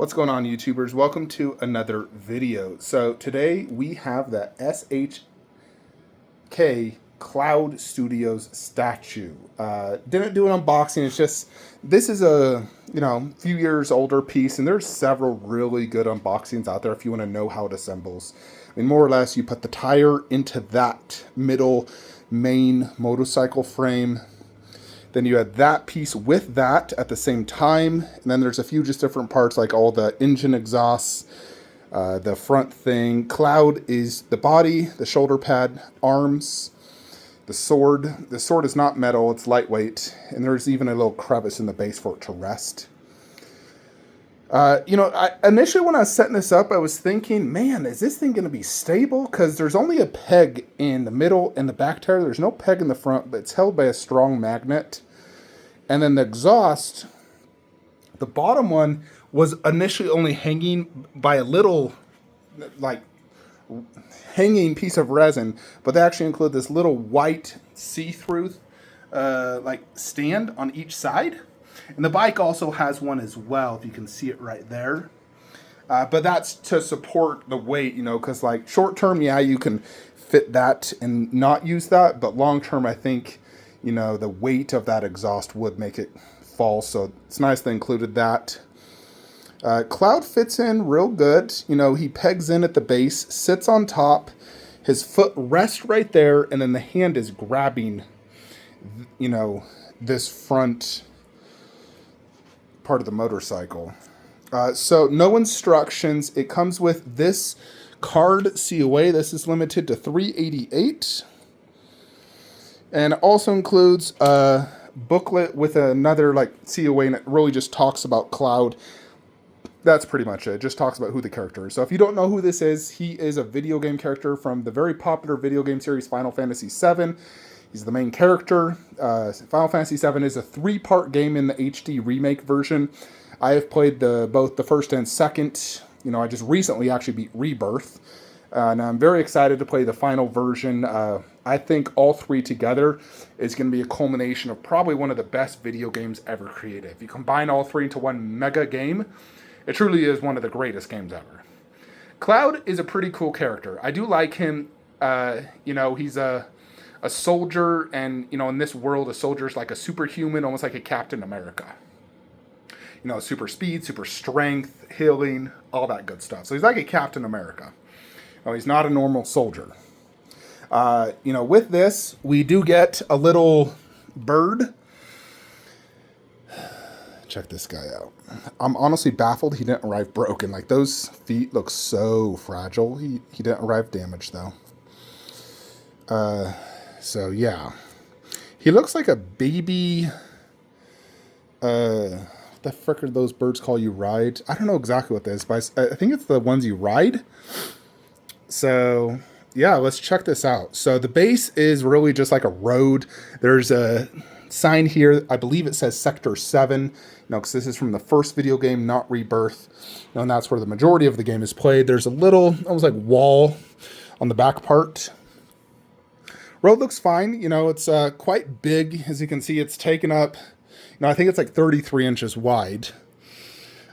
What's going on, YouTubers? Welcome to another video. So today we have the SHK Cloud Studios statue. Didn't do an unboxing. It's just, this is a, few years older piece, and there's several really good unboxings out there if you want to know how it assembles. I mean, more or less, you put the tire into that middle main motorcycle frame. Then you add that piece with that at the same time. And then there's a few just different parts, like all the engine exhausts, the front thing. Cloud is the body, the shoulder pad, arms, the sword. The sword is not metal, it's lightweight. And there's even a little crevice in the base for it to rest. Initially when I was setting this up, I was thinking, man, is this thing going to be stable? Because there's only a peg in the middle and the back tire. There's no peg in the front, but it's held by a strong magnet. And then the exhaust, the bottom one was initially only hanging by a little, hanging piece of resin, but they actually include this little white see-through, stand on each side. And the bike also has one as well, if you can see it right there. But that's to support the weight, because short term, yeah, you can fit that and not use that. But long term, I think, the weight of that exhaust would make it fall. So it's nice they included that. Cloud fits in real good. He pegs in at the base, sits on top. His foot rests right there. And then the hand is grabbing, this front part of the motorcycle. So no instructions. It comes with this card COA. This is limited to 388. And it also includes a booklet with another COA, and it really just talks about Cloud. That's pretty much it. It just talks about who the character is. So if you don't know who this is, he is a video game character from the very popular video game series Final Fantasy VII. He's the main character. Final Fantasy VII is a 3-part game in the HD remake version. I have played both the first and second. I just recently actually beat Rebirth. And I'm very excited to play the final version. I think all three together is going to be a culmination of probably one of the best video games ever created. If you combine all three into one mega game, it truly is one of the greatest games ever. Cloud is a pretty cool character. I do like him. He's a soldier, and in this world, a soldier is like a superhuman, almost like a Captain America. Super speed, super strength, healing, all that good stuff. So he's like a Captain America. He's not a normal soldier. With this, we do get a little bird. Check this guy out. I'm honestly baffled he didn't arrive broken. Those feet look so fragile. He didn't arrive damaged though. So yeah, he looks like a baby. What the frick are those birds call you ride? I don't know exactly what this is, but I think it's the ones you ride. So yeah, let's check this out. So the base is really just like a road. There's a sign here. I believe it says Sector 7, because this is from the first video game, not Rebirth. And that's where the majority of the game is played. There's a little, almost like wall on the back part. Road looks fine. It's quite big. As you can see, it's taken up, I think it's 33 inches wide.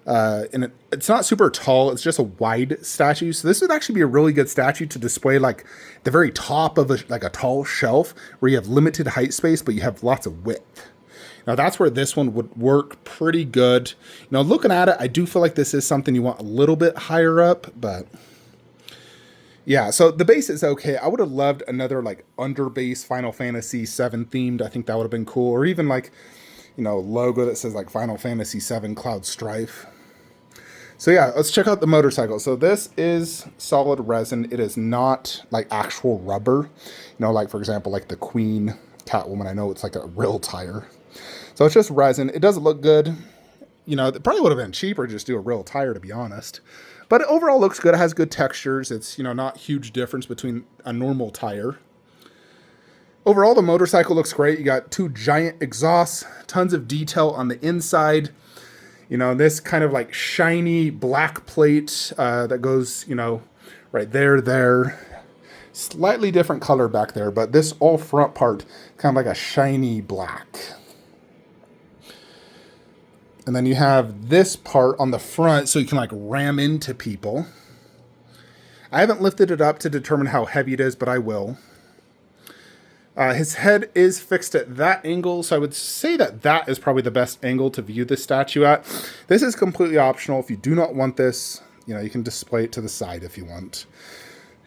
And it's not super tall. It's just a wide statue. So this would actually be a really good statue to display the very top of a tall shelf where you have limited height space, but you have lots of width. Now that's where this one would work pretty good. Looking at it, I do feel like this is something you want a little bit higher up, but yeah, so the base is okay. I would have loved another under base Final Fantasy VII themed. I think that would have been cool. Or even logo that says Final Fantasy VII Cloud Strife. So yeah, let's check out the motorcycle. So this is solid resin. It is not actual rubber. For example, the Queen Catwoman. I know it's a real tire. So it's just resin. It doesn't look good. It probably would have been cheaper to just do a real tire, to be honest. But it overall looks good. It has good textures. It's, not huge difference between a normal tire. Overall, the motorcycle looks great. You got 2 giant exhausts, tons of detail on the inside. This kind of shiny black plate that goes, right there. Slightly different color back there, but this all front part, kind of like a shiny black. And then you have this part on the front so you can like ram into people. I haven't lifted it up to determine how heavy it is, but I will. His head is fixed at that angle, so I would say that that is probably the best angle to view this statue at. This is completely optional. If you do not want this, you know, you can display it to the side if you want.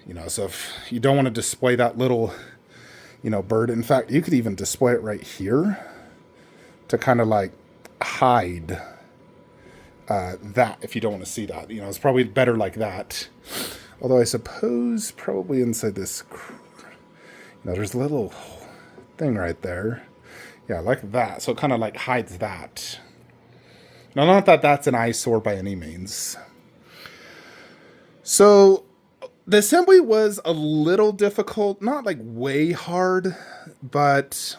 You know, so if you don't want to display that little, you know, bird, in fact, you could even display it right here to kind of like hide that if you don't want to see that. You know, it's probably better like that. Although I suppose probably inside this, you know, there's a little thing right there. Yeah, like that. So it kind of like hides that. Now, not that that's an eyesore by any means. So the assembly was a little difficult, not like way hard, but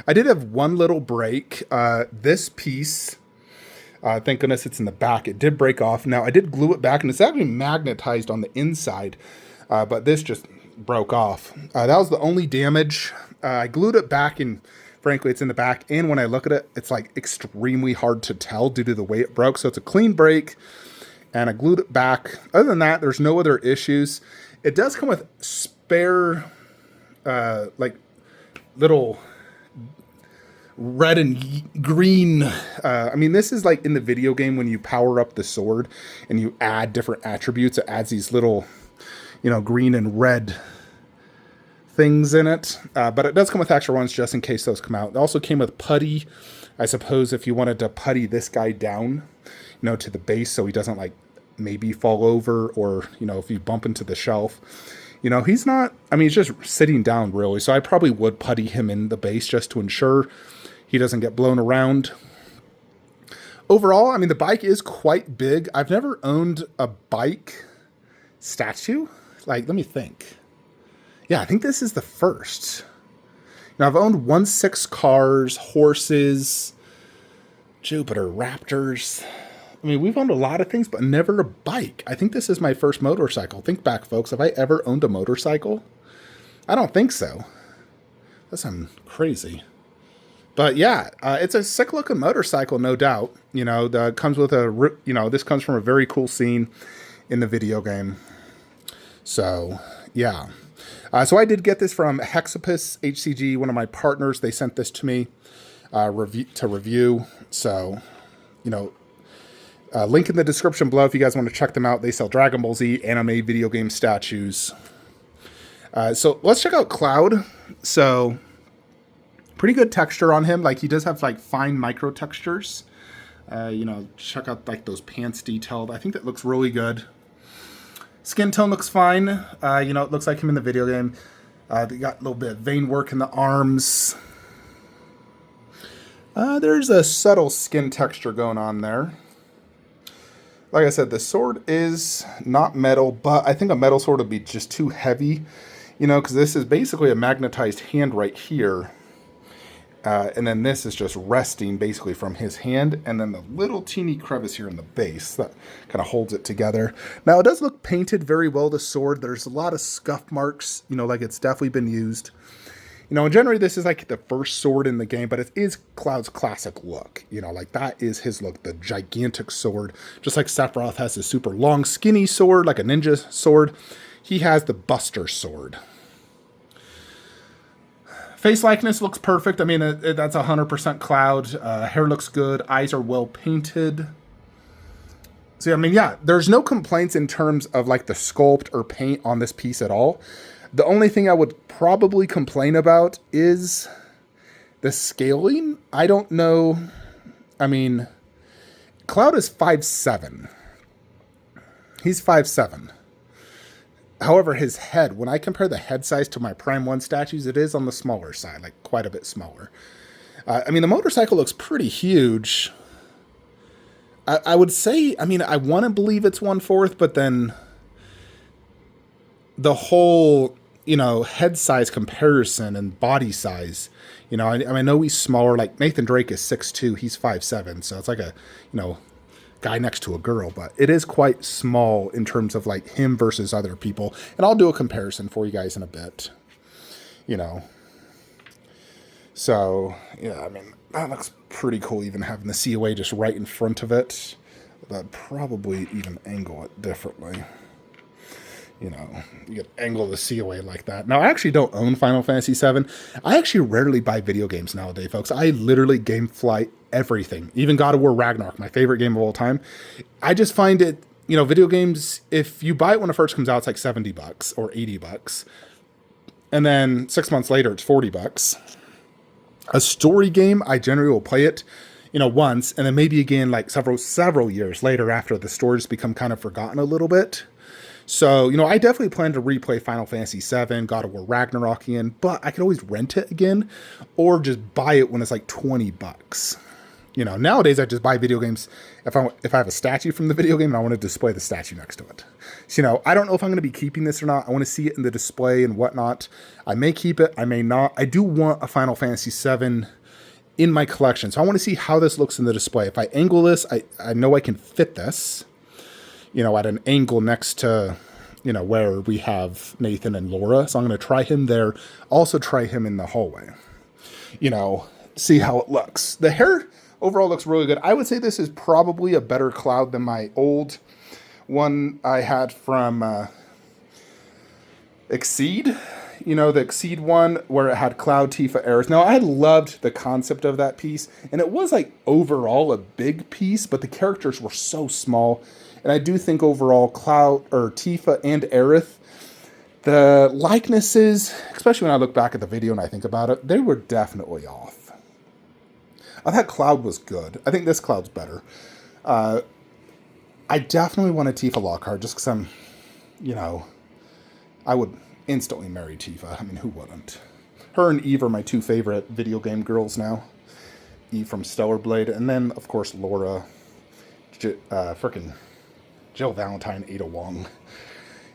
I did have one little break. This piece, thank goodness it's in the back. It did break off. Now I did glue it back and it's actually magnetized on the inside, but this just broke off. That was the only damage. I glued it back and frankly it's in the back. And when I look at it, it's like extremely hard to tell due to the way it broke. So it's a clean break and I glued it back. Other than that, there's no other issues. It does come with spare, like little red and green. I mean, this is like in the video game when you power up the sword and you add different attributes. It adds these little, you know, green and red things in it. But it does come with extra ones just in case those come out. It also came with putty. I suppose if you wanted to putty this guy down, you know, to the base so he doesn't like maybe fall over or, you know, if you bump into the shelf. You know, he's not, I mean, he's just sitting down really. So I probably would putty him in the base just to ensure he doesn't get blown around. Overall, I mean, the bike is quite big. I've never owned a bike statue. Like, let me think. Yeah, I think this is the first. Now, I've owned 1/6 cars, horses, Jupiter, Raptors. I mean, we've owned a lot of things, but never a bike. I think this is my first motorcycle. Think back, folks. Have I ever owned a motorcycle? I don't think so. That sounds crazy. But yeah, it's a sick looking motorcycle, no doubt. You know, comes with a, you know, this comes from a very cool scene in the video game. So yeah. So I did get this from Hexapus HCG, one of my partners. They sent this to me to review. So, you know, link in the description below if you guys want to check them out. They sell Dragon Ball Z anime video game statues. So let's check out Cloud. So pretty good texture on him. Like he does have like fine micro textures. You know, check out like those pants detailed. I think that looks really good. Skin tone looks fine. You know, it looks like him in the video game. They got a little bit of vein work in the arms. There's a subtle skin texture going on there. Like I said, the sword is not metal, but I think a metal sword would be just too heavy, you know, because this is basically a magnetized hand right here. And then this is just resting basically from his hand. And then the little teeny crevice here in the base that kind of holds it together. Now, it does look painted very well, the sword. There's a lot of scuff marks, you know, like it's definitely been used. You know, and generally this is like the first sword in the game, but it is Cloud's classic look. You know, like that is his look, the gigantic sword. Just like Sephiroth has a super long, skinny sword, like a ninja sword. He has the Buster sword. Face likeness looks perfect. I mean, that's 100% Cloud. Hair looks good. Eyes are well painted. So, I mean, yeah, there's no complaints in terms of like the sculpt or paint on this piece at all. The only thing I would probably complain about is the scaling. I don't know. I mean, Cloud is 5'7". He's 5'7". However, his head, when I compare the head size to my Prime 1 statues, it is on the smaller side, like quite a bit smaller. I mean, the motorcycle looks pretty huge. I would say, I mean, I want to believe it's 1/4, but then the whole, you know, head size comparison and body size, you know, I know he's smaller. Like Nathan Drake is 6'2", he's 5'7", so it's like a, you know, guy next to a girl, but it is quite small in terms of like him versus other people. And I'll do a comparison for you guys in a bit, you know. So, yeah, I mean, that looks pretty cool, even having the COA just right in front of it. But I'd probably even angle it differently. You know, you could angle the COA like that. Now, I actually don't own Final Fantasy VII. I actually rarely buy video games nowadays, folks. I literally gamefly everything. Even God of War Ragnarok, my favorite game of all time. I just find it, you know, video games, if you buy it when it first comes out, it's like $70 or $80. And then 6 months later, it's $40. A story game, I generally will play it, you know, once, and then maybe again like several years later after the stories become kind of forgotten a little bit. So, you know, I definitely plan to replay Final Fantasy VII, God of War Ragnarok again, but I could always rent it again or just buy it when it's like $20. You know, nowadays I just buy video games if I have a statue from the video game and I want to display the statue next to it. So, you know, I don't know if I'm going to be keeping this or not. I want to see it in the display and whatnot. I may keep it. I may not. I do want a Final Fantasy VII in my collection. So I want to see how this looks in the display. If I angle this, I know I can fit this, you know, at an angle next to, you know, where we have Nathan and Laura. So I'm going to try him there. Also try him in the hallway, you know, see how it looks. The hair overall looks really good. I would say this is probably a better Cloud than my old one I had from Exceed. You know, the Exceed one where it had Cloud, Tifa, Aerith. Now, I loved the concept of that piece, and it was like overall a big piece, but the characters were so small. And I do think overall Cloud or Tifa and Aerith, the likenesses, especially when I look back at the video and I think about it, they were definitely off. I thought Cloud was good. I think this Cloud's better. I definitely want a Tifa Lockhart just because I'm, you know, I would instantly marry Tifa. I mean, who wouldn't? Her and Eve are my two favorite video game girls now. Eve from Stellar Blade, and then, of course, Laura, frickin' Jill Valentine, Ada Wong.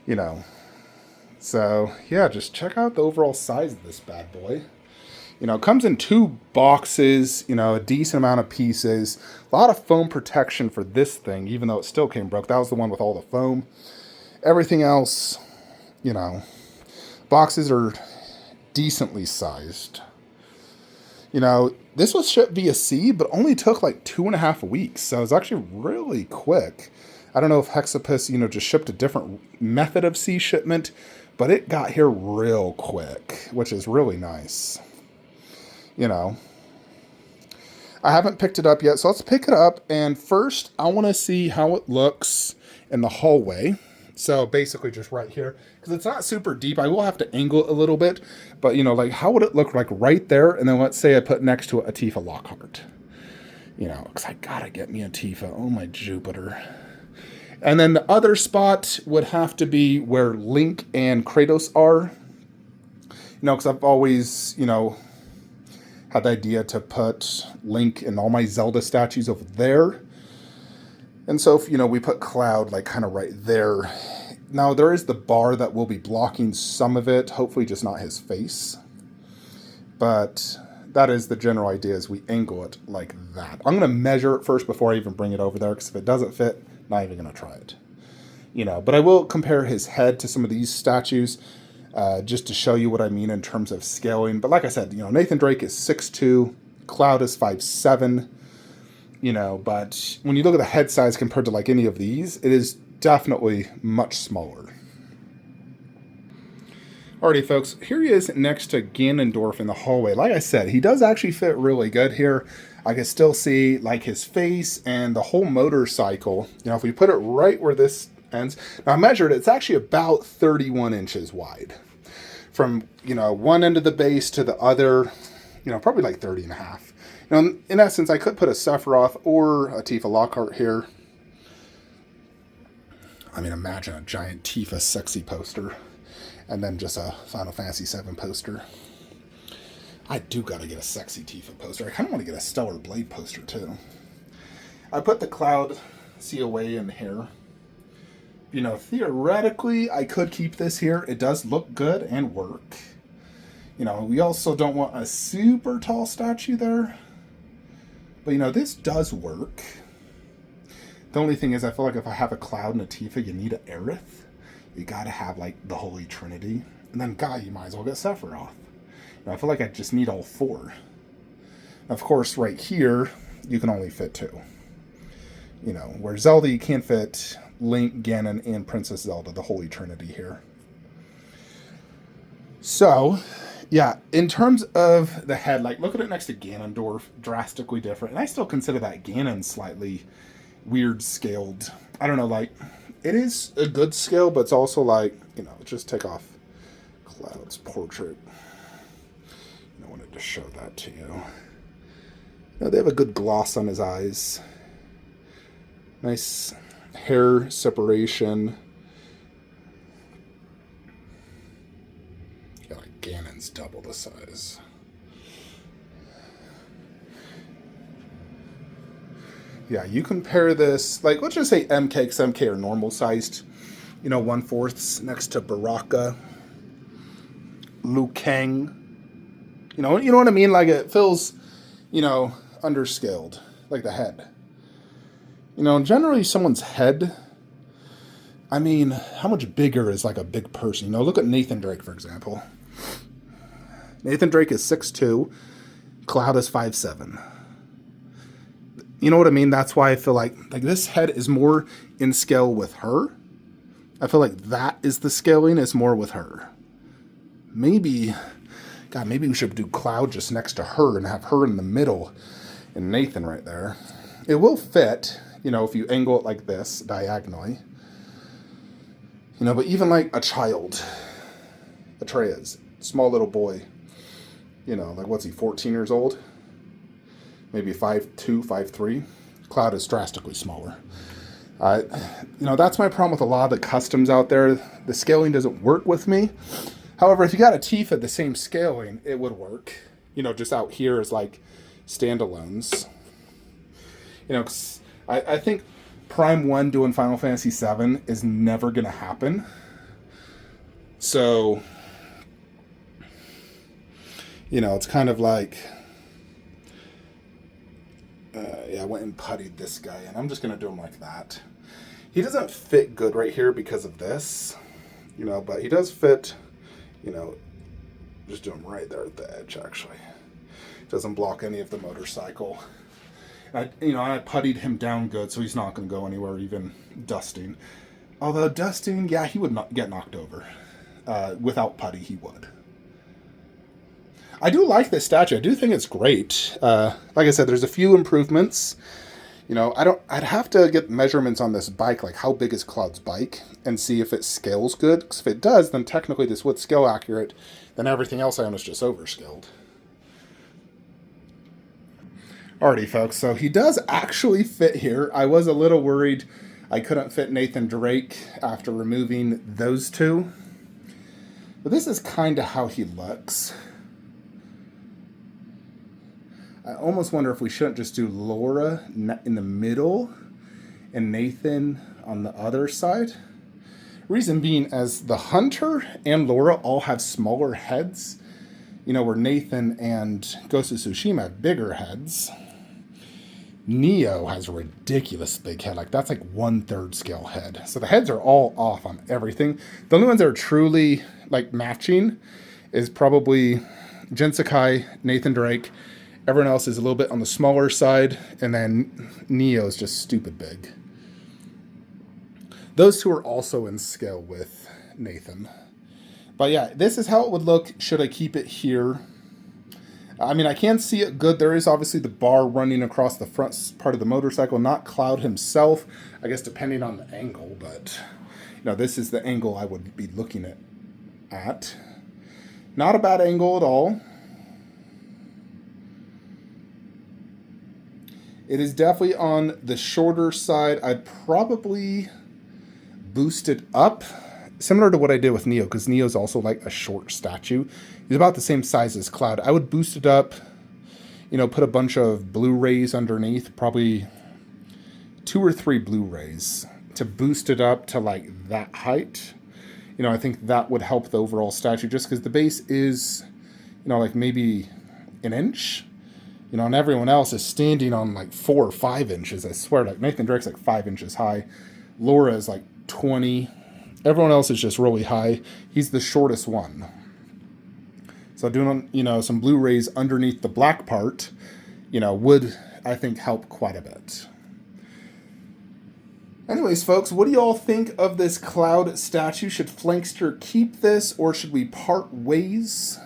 You know. So, yeah, just check out the overall size of this bad boy. You know, it comes in 2 boxes, you know, a decent amount of pieces. A lot of foam protection for this thing, even though it still came broke. That was the one with all the foam. Everything else, you know, boxes are decently sized. You know, this was shipped via sea, but only took like 2.5 weeks. So it was actually really quick. I don't know if Hexapus, you know, just shipped a different method of sea shipment, but it got here real quick, which is really nice. You know, I haven't picked it up yet, so let's pick it up. And first, I want to see how it looks in the hallway. So basically just right here, because it's not super deep. I will have to angle it a little bit, but you know, like how would it look like right there? And then let's say I put next to it a Tifa Lockhart, you know, because I gotta get me a Tifa. Oh my Jupiter. And then the other spot would have to be where Link and Kratos are, you know, because I've always, you know, had the idea to put Link and all my Zelda statues over there. And so, if, you know, we put Cloud like kind of right there. Now, there is the bar that will be blocking some of it. Hopefully just not his face. But that is the general idea, is we angle it like that. I'm going to measure it first before I even bring it over there, because if it doesn't fit, not even going to try it. You know, but I will compare his head to some of these statues. Just to show you what I mean in terms of scaling. But like I said, you know, Nathan Drake is 6'2", Cloud is 5'7", you know, but when you look at the head size compared to like any of these, it is definitely much smaller. Alrighty, folks, here he is next to Ganondorf in the hallway. Like I said, he does actually fit really good here. I can still see like his face and the whole motorcycle. You know, if we put it right where this ends. Now I measured it, it's actually about 31 inches wide. From, you know, one end of the base to the other, you know, probably like 30 and a half. You know, in essence, I could put a Sephiroth or a Tifa Lockhart here. I mean, imagine a giant Tifa sexy poster. And then just a Final Fantasy VII poster. I do gotta get a sexy Tifa poster. I kind of want to get a Stellar Blade poster too. I put the Cloud COA in here. You know, theoretically, I could keep this here. It does look good and work. You know, we also don't want a super tall statue there. But, you know, this does work. The only thing is, I feel like if I have a Cloud and a Tifa, you need an Aerith. You gotta have, like, the Holy Trinity. And then, God, you might as well get Sephiroth. You know, I feel like I just need all 4. Of course, right here, you can only fit 2. You know, where Zelda, you can't fit Link, Ganon, and Princess Zelda, the Holy Trinity here. So, yeah, in terms of the head, like, look at it next to Ganondorf, drastically different. And I still consider that Ganon slightly weird scaled. I don't know, like, it is a good scale, but it's also like, you know, just take off Cloud's portrait. I wanted to show that to you. Now, they have a good gloss on his eyes. Nice hair separation. Yeah, like Ganon's double the size. Yeah, you compare this, like, let's just say MK, because MK are normal sized, you know, 1/4 next to Baraka, Liu Kang. You know what I mean? Like, it feels, you know, underscaled, like the head. You know, generally someone's head, I mean, how much bigger is like a big person? You know, look at Nathan Drake, for example. Nathan Drake is 6'2", Cloud is 5'7". You know what I mean? That's why I feel like this head is more in scale with her. I feel like that is the scaling is more with her. Maybe, God, maybe we should do Cloud just next to her and have her in the middle and Nathan right there. It will fit, you know, if you angle it like this, diagonally. You know, but even like a child, Atreus, small little boy, you know, like what's he, 14 years old? Maybe 5'2", 5'3". Cloud is drastically smaller. You know, that's my problem with a lot of the customs out there. The scaling doesn't work with me. However, if you got a teeth at the same scaling, it would work. You know, just out here is like standalones. You know, 'cause I think Prime 1 doing Final Fantasy 7 is never going to happen. So, you know, it's kind of like, yeah, I went and puttied this guy, and I'm just going to do him like that. He doesn't fit good right here because of this, you know, but he does fit, you know, just do him right there at the edge, actually. Doesn't block any of the motorcycle. I puttied him down good, so he's not going to go anywhere, even dusting. Although dusting, yeah, he would not get knocked over. Without putty, he would. I do like this statue. I do think it's great. Like I said, there's a few improvements. You know, I'd have to get measurements on this bike, like how big is Cloud's bike, and see if it scales good. Because if it does, then technically this would scale accurate. Then everything else I own is just overscaled. Alrighty, folks, so he does actually fit here. I was a little worried I couldn't fit Nathan Drake after removing those two. But this is kind of how he looks. I almost wonder if we shouldn't just do Laura in the middle and Nathan on the other side. Reason being, as the Hunter and Laura all have smaller heads, you know, where Nathan and Ghost of Tsushima have bigger heads. Neo has a ridiculous big head. Like, that's like 1/3 scale head. So the heads are all off on everything. The only ones that are truly, like, matching is probably Jinsakai, Nathan Drake. Everyone else is a little bit on the smaller side. And then Neo is just stupid big. Those two are also in scale with Nathan. But yeah, this is how it would look should I keep it here. I mean, I can't see it good. There is obviously the bar running across the front part of the motorcycle, not Cloud himself, I guess depending on the angle, but you know, this is the angle I would be looking at. Not a bad angle at all. It is definitely on the shorter side. I'd probably boost it up, similar to what I did with Neo, because Neo's also like a short statue. He's about the same size as Cloud. I would boost it up, you know, put a bunch of Blu-rays underneath, probably 2 or 3 Blu-rays to boost it up to like that height. You know, I think that would help the overall statue, just because the base is, you know, like maybe an inch. You know, and everyone else is standing on like 4 or 5 inches. I swear, like Nathan Drake's like 5 inches high. Laura is like 20. Everyone else is just really high. He's the shortest one. So doing, you know, some Blu-rays underneath the black part, would, I think, help quite a bit. Anyways, folks, what do you all think of this Cloud statue? Should Flankster keep this, or should we part ways?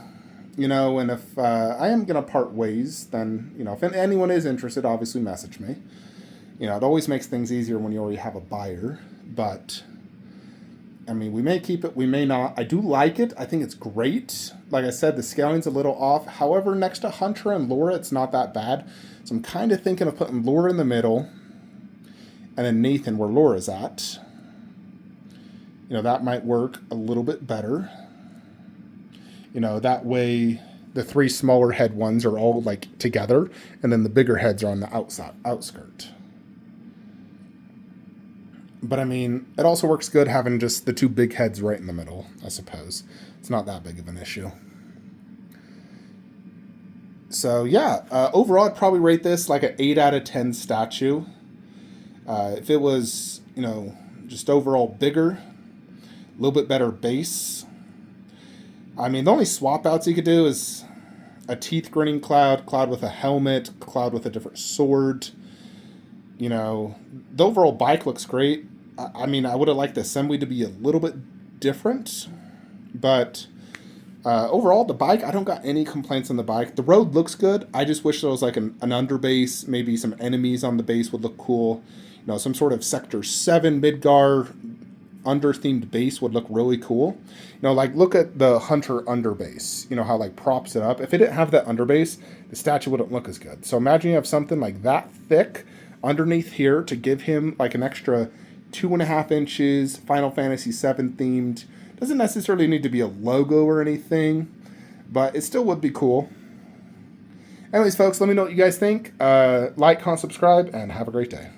And if I am going to part ways, then, if anyone is interested, obviously message me. It always makes things easier when you already have a buyer. But, I mean, we may keep it, we may not. I do like it. I think it's great. Like I said, the scaling's a little off. However, next to Hunter and Laura, it's not that bad. So I'm kind of thinking of putting Laura in the middle, and then Nathan where Laura's at. That might work a little bit better. That way the three smaller head ones are all like together, and then the bigger heads are on the outskirt. But I mean, it also works good having just the two big heads right in the middle, I suppose. It's not that big of an issue. So yeah, overall I'd probably rate this like an 8 out of 10 statue. If it was, just overall bigger, a little bit better base. I mean, the only swap outs you could do is a teeth grinning Cloud, Cloud with a helmet, Cloud with a different sword. The overall bike looks great. I mean, I would have liked the assembly to be a little bit different, but overall, the bike, I don't got any complaints on the bike. The road looks good. I just wish there was like an underbase, maybe some enemies on the base would look cool. Some sort of Sector 7 Midgar under-themed base would look really cool. Like look at the Hunter underbase, how like props it up. If it didn't have that underbase, the statue wouldn't look as good. So imagine you have something like that thick underneath here to give him like an extra 2.5 inches, Final Fantasy VII themed. Doesn't necessarily need to be a logo or anything, but it still would be cool. Anyways, folks, let me know what you guys think. Like, comment, subscribe, and have a great day.